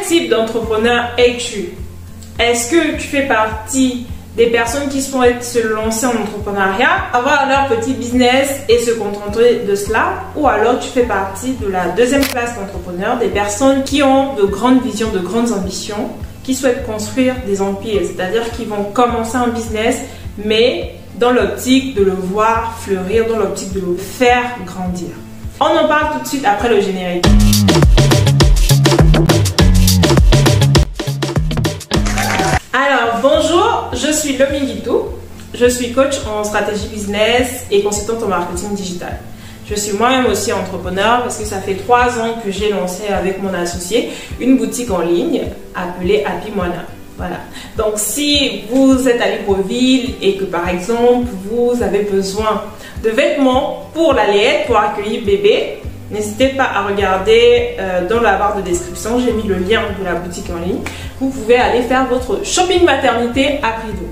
type d'entrepreneur es-tu? Est-ce que tu fais partie des personnes qui souhaitent se lancer en entrepreneuriat, avoir leur petit business et se contenter de cela, ou alors tu fais partie de la deuxième classe d'entrepreneurs, des personnes qui ont de grandes visions, de grandes ambitions, qui souhaitent construire des empires, c'est-à-dire qu'ils vont commencer un business, mais dans l'optique de le voir fleurir, dans l'optique de le faire grandir. On en parle tout de suite après le générique. Alors, bonjour, je suis Lomi Guitou, je suis coach en stratégie business et consultante en marketing digital. Je suis moi-même aussi entrepreneur parce que ça fait 3 ans que j'ai lancé avec mon associé une boutique en ligne appelée Happy Moana. Voilà. Donc, si vous êtes à Libreville et que par exemple vous avez besoin de vêtements pour la Léette, pour accueillir bébé, n'hésitez pas à regarder dans la barre de description, j'ai mis le lien de la boutique en ligne. Vous pouvez aller faire votre shopping maternité à prix d'eau.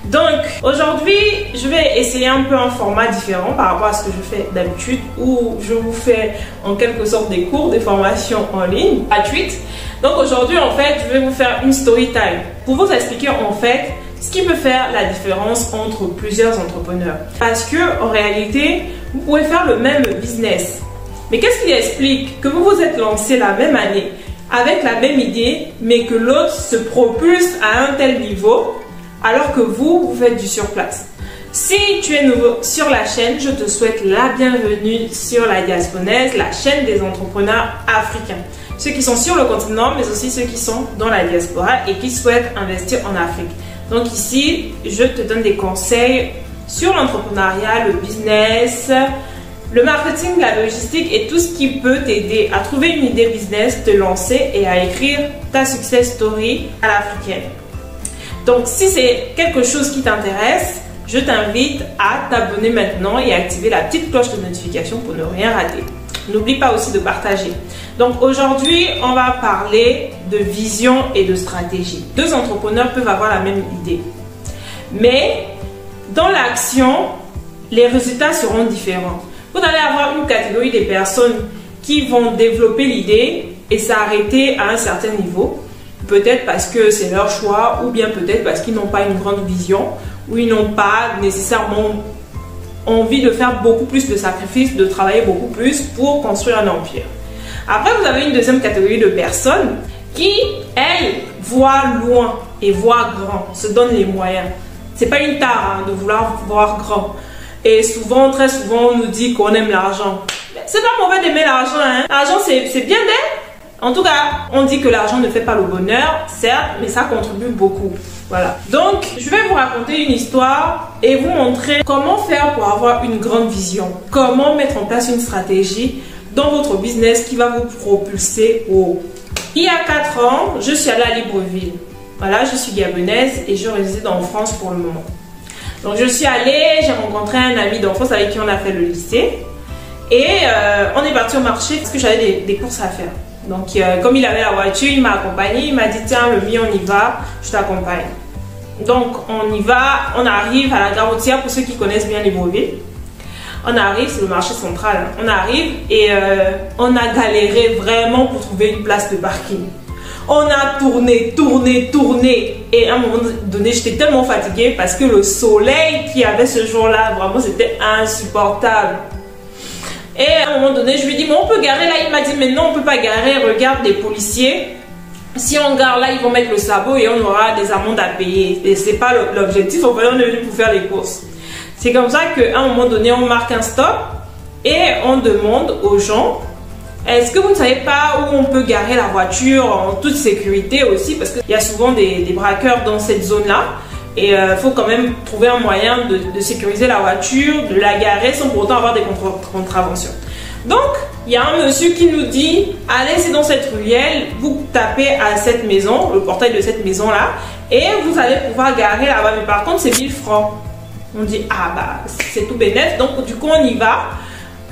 Donc aujourd'hui, je vais essayer un peu un format différent par rapport à ce que je fais d'habitude, où je vous fais en quelque sorte des cours, des formations en ligne gratuites. Donc aujourd'hui, en fait, je vais vous faire une story time pour vous expliquer en fait ce qui peut faire la différence entre plusieurs entrepreneurs. Parce que en réalité, vous pouvez faire le même business. Mais qu'est-ce qui explique que vous vous êtes lancé la même année avec la même idée, mais que l'autre se propulse à un tel niveau alors que vous faites du surplace? Si tu es nouveau sur la chaîne, je te souhaite la bienvenue sur la Diasponaise, la chaîne des entrepreneurs africains. Ceux qui sont sur le continent, mais aussi ceux qui sont dans la diaspora et qui souhaitent investir en Afrique. Donc ici, je te donne des conseils sur l'entrepreneuriat, le business, le marketing, la logistique et tout ce qui peut t'aider à trouver une idée business, te lancer et à écrire ta success story à l'africaine. Donc si c'est quelque chose qui t'intéresse, je t'invite à t'abonner maintenant et à activer la petite cloche de notification pour ne rien rater. N'oublie pas aussi de partager. Donc aujourd'hui, on va parler de vision et de stratégie. 2 entrepreneurs peuvent avoir la même idée. Mais dans l'action, les résultats seront différents. Vous allez avoir une catégorie des personnes qui vont développer l'idée et s'arrêter à un certain niveau. Peut-être parce que c'est leur choix ou bien peut-être parce qu'ils n'ont pas une grande vision ou ils n'ont pas nécessairement envie de faire beaucoup plus de sacrifices, de travailler beaucoup plus pour construire un empire. Après, vous avez une deuxième catégorie de personnes qui, elles, voient loin et voient grand, se donnent les moyens. C'est pas une tare de vouloir voir grand. Et souvent, très souvent, on nous dit qu'on aime l'argent. C'est pas mauvais d'aimer l'argent, hein. L'argent, c'est bien d'être. En tout cas, on dit que l'argent ne fait pas le bonheur, certes, mais ça contribue beaucoup. Voilà. Donc, je vais vous raconter une histoire et vous montrer comment faire pour avoir une grande vision. Comment mettre en place une stratégie dans votre business qui va vous propulser haut. Il y a 4 ans, je suis allée à Libreville. Voilà, je suis gabonaise et je réside en France pour le moment. Donc je suis allée, j'ai rencontré un ami d'enfance avec qui on a fait le lycée et on est parti au marché parce que j'avais des courses à faire. Donc comme il avait la voiture, il m'a accompagné, il m'a dit tiens Lomi, on y va, je t'accompagne. Donc on y va, on arrive à la gare routière pour ceux qui connaissent bien Libreville. On arrive, c'est le marché central, on arrive et on a galéré vraiment pour trouver une place de parking. On a tourné et à un moment donné, j'étais tellement fatiguée parce que le soleil qu'il y avait ce jour-là, vraiment, c'était insupportable. Et à un moment donné, je lui ai dit, mais on peut garer là. Il m'a dit, mais non, on ne peut pas garer. Regarde les policiers. Si on gare là, ils vont mettre le sabot et on aura des amendes à payer. Et ce n'est pas l'objectif. On est venu pour faire les courses. C'est comme ça qu'à un moment donné, on marque un stop et on demande aux gens, est-ce que vous ne savez pas où on peut garer la voiture en toute sécurité aussi? Parce qu'il y a souvent des braqueurs dans cette zone-là. Et il faut quand même trouver un moyen de sécuriser la voiture, de la garer sans pour autant avoir des contraventions. Donc, il y a un monsieur qui nous dit, allez, c'est dans cette ruelle, vous tapez à cette maison, le portail de cette maison-là, et vous allez pouvoir garer là-bas. Mais par contre, c'est 1000 francs. On dit, ah bah, c'est tout bénef. Donc, du coup, on y va.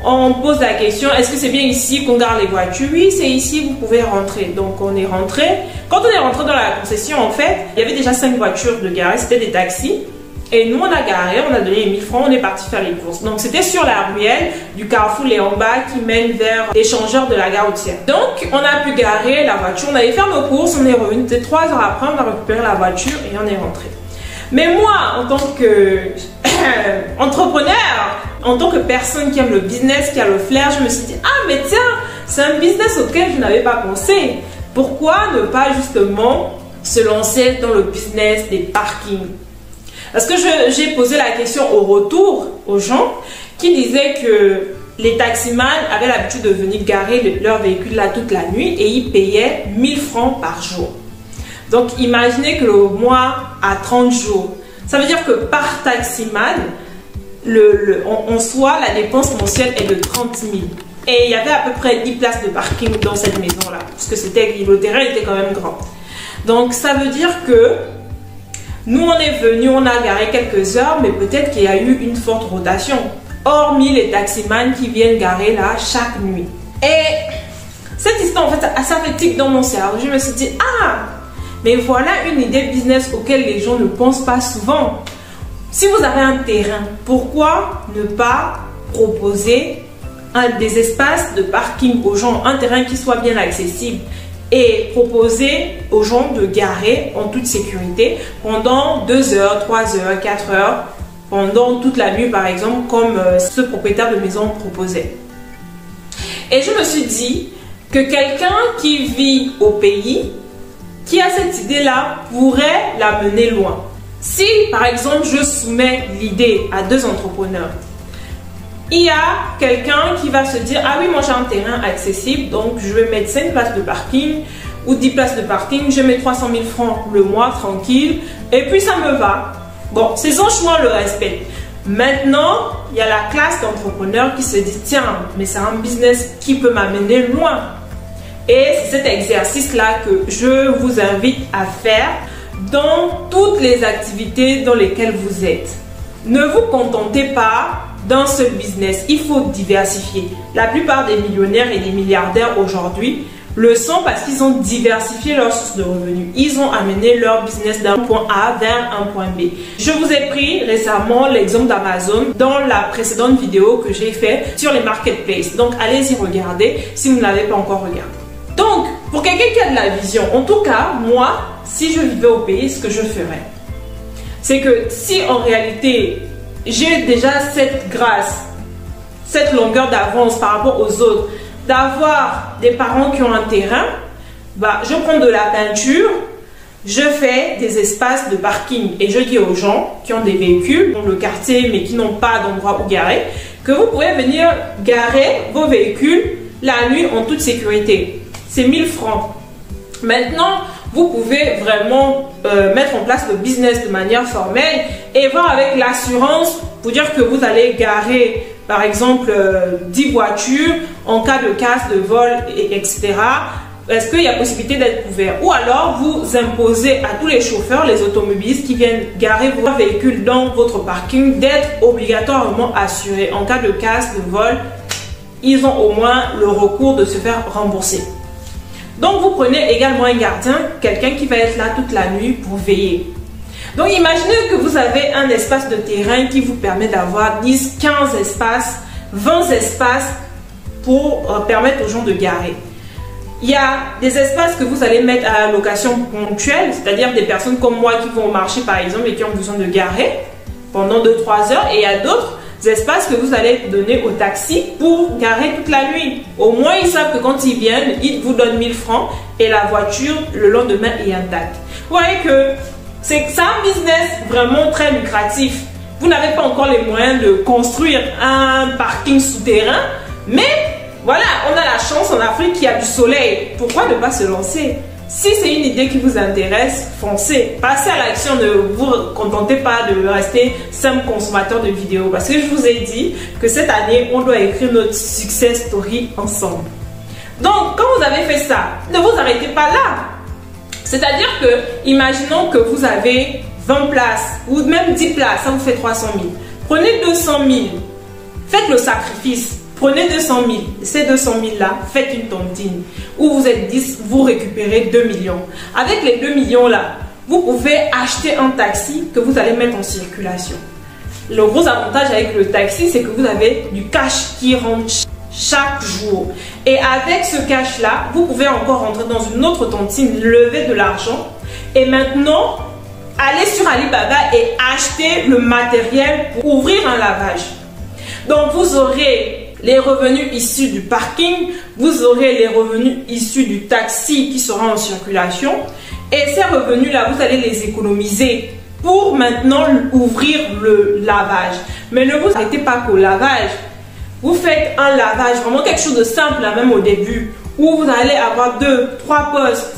On pose la question, est-ce que c'est bien ici qu'on gare les voitures? Oui, c'est ici, vous pouvez rentrer. Donc, on est rentré. Quand on est rentré dans la concession, en fait, il y avait déjà 5 voitures de garées, c'était des taxis. Et nous, on a garé, on a donné les 1000 francs, on est parti faire les courses. Donc, c'était sur la ruelle du carrefour Léon-Bas qui mène vers l'échangeur de la gare routière. Donc, on a pu garer la voiture, on allait faire nos courses, on est revenu. 3 heures après, on a récupéré la voiture et on est rentré. Mais moi, en tant que entrepreneur, en tant que personne qui aime le business, qui a le flair, je me suis dit, ah mais tiens, c'est un business auquel je n'avais pas pensé. Pourquoi ne pas justement se lancer dans le business des parkings? Parce que j'ai posé la question au retour aux gens qui disaient que les taximans avaient l'habitude de venir garer leur véhicule là toute la nuit et ils payaient 1000 francs par jour. Donc imaginez que le mois à 30 jours, ça veut dire que par taximan, en soi, la dépense mensuelle est de 30 000. Et il y avait à peu près 10 places de parking dans cette maison-là, parce que le terrain était quand même grand. Donc ça veut dire que nous, on est venu, on a garé quelques heures, mais peut-être qu'il y a eu une forte rotation. Hormis les taximans qui viennent garer là chaque nuit. Et cette histoire, en fait, ça fait tic dans mon cerveau. Je me suis dit, ah, mais voilà une idée business auquel les gens ne pensent pas souvent. Si vous avez un terrain, pourquoi ne pas proposer des espaces de parking aux gens, un terrain qui soit bien accessible et proposer aux gens de garer en toute sécurité pendant 2 heures, 3 heures, 4 heures, pendant toute la nuit par exemple, comme ce propriétaire de maison proposait. Et je me suis dit que quelqu'un qui vit au pays, qui a cette idée-là, pourrait la mener loin. Si par exemple je soumets l'idée à 2 entrepreneurs, il y a quelqu'un qui va se dire, ah oui, moi j'ai un terrain accessible, donc je vais mettre 5 places de parking ou 10 places de parking, je mets 300 000 francs le mois tranquille et puis ça me va. Bon, c'est son choix, on le respecte. Maintenant, il y a la classe d'entrepreneurs qui se dit, tiens, mais c'est un business qui peut m'amener loin. Et c'est cet exercice-là que je vous invite à faire dans toutes les activités dans lesquelles vous êtes. Ne vous contentez pas d'un seul business, il faut diversifier. La plupart des millionnaires et des milliardaires aujourd'hui le sont parce qu'ils ont diversifié leurs sources de revenus. Ils ont amené leur business d'un point A vers un point B. Je vous ai pris récemment l'exemple d'Amazon dans la précédente vidéo que j'ai faite sur les marketplaces. Donc allez-y regarder si vous ne l'avez pas encore regardé. Donc, pour quelqu'un qui a de la vision, en tout cas, moi, si je vivais au pays, ce que je ferais, c'est que si en réalité, j'ai déjà cette grâce, cette longueur d'avance par rapport aux autres, d'avoir des parents qui ont un terrain, bah, je prends de la peinture, je fais des espaces de parking et je dis aux gens qui ont des véhicules dans le quartier mais qui n'ont pas d'endroit où garer, que vous pouvez venir garer vos véhicules la nuit en toute sécurité. C'est 1000 francs. Maintenant, vous pouvez vraiment mettre en place le business de manière formelle et voir avec l'assurance pour dire que vous allez garer par exemple 10 voitures en cas de casse, de vol, etc. Est-ce qu'il y a possibilité d'être couvert? Ou alors vous imposez à tous les chauffeurs, les automobilistes qui viennent garer vos véhicules dans votre parking d'être obligatoirement assurés. En cas de casse, de vol, ils ont au moins le recours de se faire rembourser. Donc vous prenez également un gardien, quelqu'un qui va être là toute la nuit pour veiller. Donc imaginez que vous avez un espace de terrain qui vous permet d'avoir 10, 15 espaces, 20 espaces pour permettre aux gens de garer. Il y a des espaces que vous allez mettre à la location ponctuelle, c'est-à-dire des personnes comme moi qui vont au marché par exemple et qui ont besoin de garer pendant 2-3 heures, et il y a d'autres espaces que vous allez donner au taxi pour garer toute la nuit. Au moins, ils savent que quand ils viennent, ils vous donnent 1000 francs et la voiture, le lendemain, est intacte. Vous voyez que c'est un business vraiment très lucratif. Vous n'avez pas encore les moyens de construire un parking souterrain, mais voilà, on a la chance en Afrique qu'il y a du soleil. Pourquoi ne pas se lancer? Si c'est une idée qui vous intéresse, foncez. Passez à l'action, ne vous contentez pas de rester simple consommateur de vidéos. Parce que je vous ai dit que cette année, on doit écrire notre success story ensemble. Donc, quand vous avez fait ça, ne vous arrêtez pas là. C'est-à-dire que, imaginons que vous avez 20 places ou même 10 places, ça vous fait 300 000. Prenez 200 000, faites le sacrifice. Prenez 200 000, ces 200 000 là, faites une tontine où vous êtes 10, vous récupérez 2 millions. Avec les 2 millions là, vous pouvez acheter un taxi que vous allez mettre en circulation. Le gros avantage avec le taxi, c'est que vous avez du cash qui rentre chaque jour. Et avec ce cash-là, vous pouvez encore rentrer dans une autre tontine, lever de l'argent et maintenant aller sur Alibaba et acheter le matériel pour ouvrir un lavage. Donc vous aurez les revenus issus du parking, vous aurez les revenus issus du taxi qui sera en circulation et ces revenus-là, vous allez les économiser pour maintenant ouvrir le lavage. Mais ne vous arrêtez pas qu'au lavage. Vous faites un lavage, vraiment quelque chose de simple, là, même au début, où vous allez avoir 2, 3 postes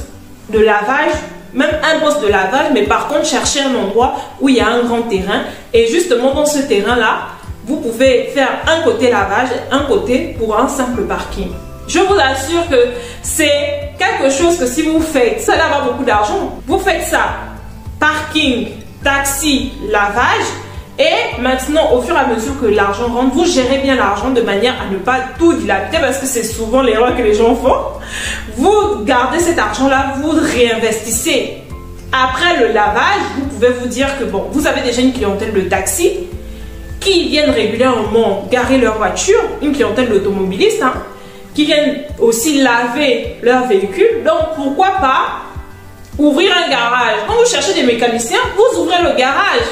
de lavage, même un poste de lavage, mais par contre, cherchez un endroit où il y a un grand terrain. Et justement, dans ce terrain-là, vous pouvez faire un côté lavage, un côté pour un simple parking. Je vous assure que c'est quelque chose que si vous faites, ça va avoir beaucoup d'argent. Vous faites ça, parking, taxi, lavage. Et maintenant, au fur et à mesure que l'argent rentre, vous gérez bien l'argent de manière à ne pas tout dilapider parce que c'est souvent l'erreur que les gens font. Vous gardez cet argent-là, vous réinvestissez. Après le lavage, vous pouvez vous dire que bon, vous avez déjà une clientèle de taxi qui viennent régulièrement garer leur voiture, une clientèle d'automobilistes, hein, qui viennent aussi laver leur véhicule. Donc, pourquoi pas ouvrir un garage? Quand vous cherchez des mécaniciens, vous ouvrez le garage.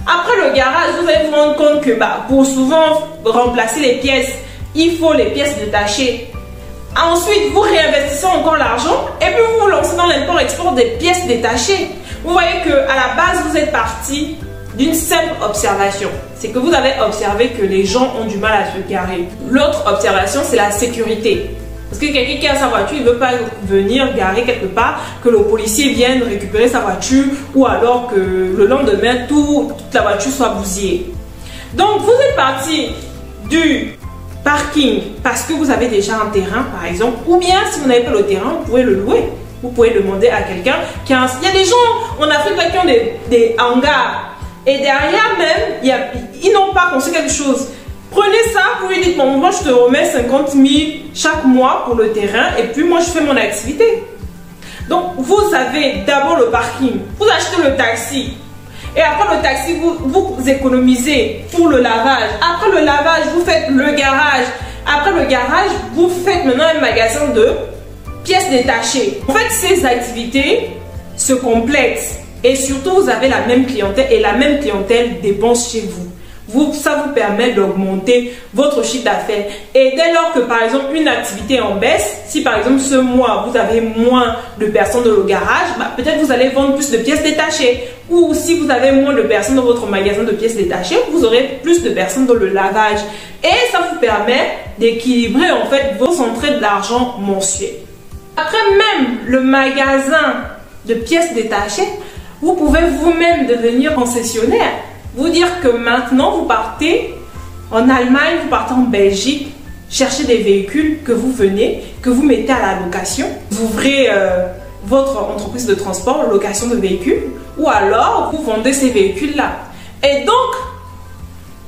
Après le garage, vous allez vous rendre compte que pour souvent remplacer les pièces, il faut les pièces détachées. Ensuite, vous réinvestissez encore l'argent et puis vous vous lancez dans l'import-export des pièces détachées. Vous voyez qu'à la base, vous êtes parti d'une simple observation. C'est que vous avez observé que les gens ont du mal à se garer. L'autre observation, c'est la sécurité. Parce que quelqu'un qui a sa voiture, il ne veut pas venir garer quelque part, que le policier vienne récupérer sa voiture ou alors que le lendemain, toute la voiture soit bousillée. Donc, vous êtes parti du parking parce que vous avez déjà un terrain, par exemple, ou bien si vous n'avez pas le terrain, vous pouvez le louer. Vous pouvez demander à quelqu'un qui a un... Il y a des gens en Afrique qui ont des hangars et derrière même, ils n'ont pas construit quelque chose. Prenez ça, vous lui dites, bon, moi je te remets 50 000 chaque mois pour le terrain et puis moi je fais mon activité. Donc vous avez d'abord le parking, vous achetez le taxi et après le taxi vous économisez pour le lavage. Après le lavage, vous faites le garage. Après le garage, vous faites maintenant un magasin de pièces détachées. En fait, ces activités se complètent et surtout vous avez la même clientèle et la même clientèle dépense chez vous. Ça vous permet d'augmenter votre chiffre d'affaires. Et dès lors que par exemple une activité est en baisse, si par exemple ce mois vous avez moins de personnes dans le garage, peut-être vous allez vendre plus de pièces détachées. Ou si vous avez moins de personnes dans votre magasin de pièces détachées, vous aurez plus de personnes dans le lavage. Et ça vous permet d'équilibrer en fait vos entrées d'argent mensuelles. Après même le magasin de pièces détachées, vous pouvez vous-même devenir concessionnaire. Vous dire que maintenant vous partez en Allemagne, vous partez en Belgique, chercher des véhicules que vous venez, que vous mettez à la location. Vous ouvrez votre entreprise de transport, location de véhicules, ou alors vous vendez ces véhicules-là. Et donc,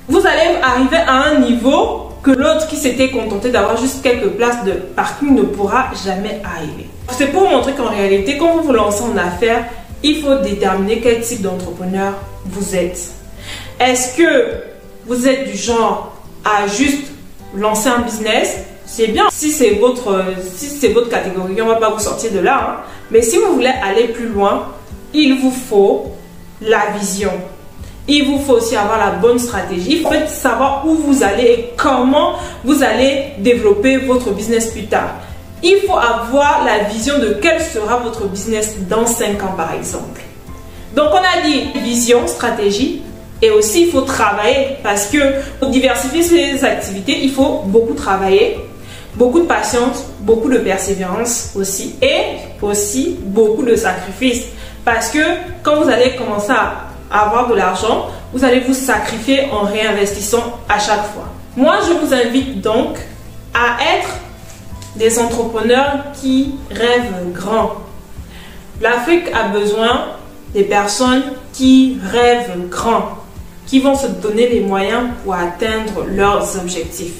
vous allez arriver à un niveau que l'autre qui s'était contenté d'avoir juste quelques places de parking ne pourra jamais arriver. C'est pour montrer qu'en réalité, quand vous vous lancez en affaires, il faut déterminer quel type d'entrepreneur vous êtes. Est-ce que vous êtes du genre à juste lancer un business? C'est bien si c'est votre catégorie, on ne va pas vous sortir de là. Hein. Mais si vous voulez aller plus loin, il vous faut la vision. Il vous faut aussi avoir la bonne stratégie. Il faut savoir où vous allez et comment vous allez développer votre business plus tard. Il faut avoir la vision de quel sera votre business dans 5 ans par exemple. Donc on a dit vision, stratégie. Et aussi, il faut travailler parce que pour diversifier ses activités, il faut beaucoup travailler, beaucoup de patience, beaucoup de persévérance aussi et aussi beaucoup de sacrifices. Parce que quand vous allez commencer à avoir de l'argent, vous allez vous sacrifier en réinvestissant à chaque fois. Moi, je vous invite donc à être des entrepreneurs qui rêvent grand. L'Afrique a besoin des personnes qui rêvent grand, qui vont se donner les moyens pour atteindre leurs objectifs.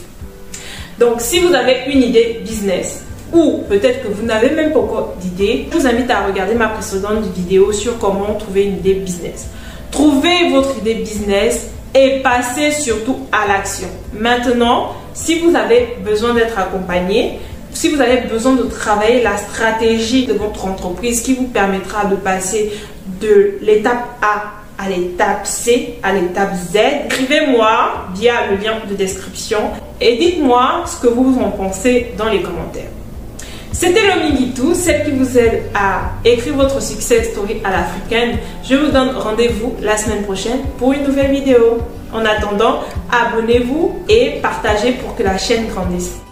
Donc, si vous avez une idée business ou peut-être que vous n'avez même pas encore d'idée, je vous invite à regarder ma précédente vidéo sur comment trouver une idée business. Trouvez votre idée business et passez surtout à l'action. Maintenant, si vous avez besoin d'être accompagné, si vous avez besoin de travailler la stratégie de votre entreprise qui vous permettra de passer de l'étape A à l'étape C, à l'étape Z, écrivez-moi via le lien de description et dites-moi ce que vous en pensez dans les commentaires. C'était Lomi Guitou, celle qui vous aide à écrire votre success story à l'africaine. Je vous donne rendez-vous la semaine prochaine pour une nouvelle vidéo. En attendant, abonnez-vous et partagez pour que la chaîne grandisse.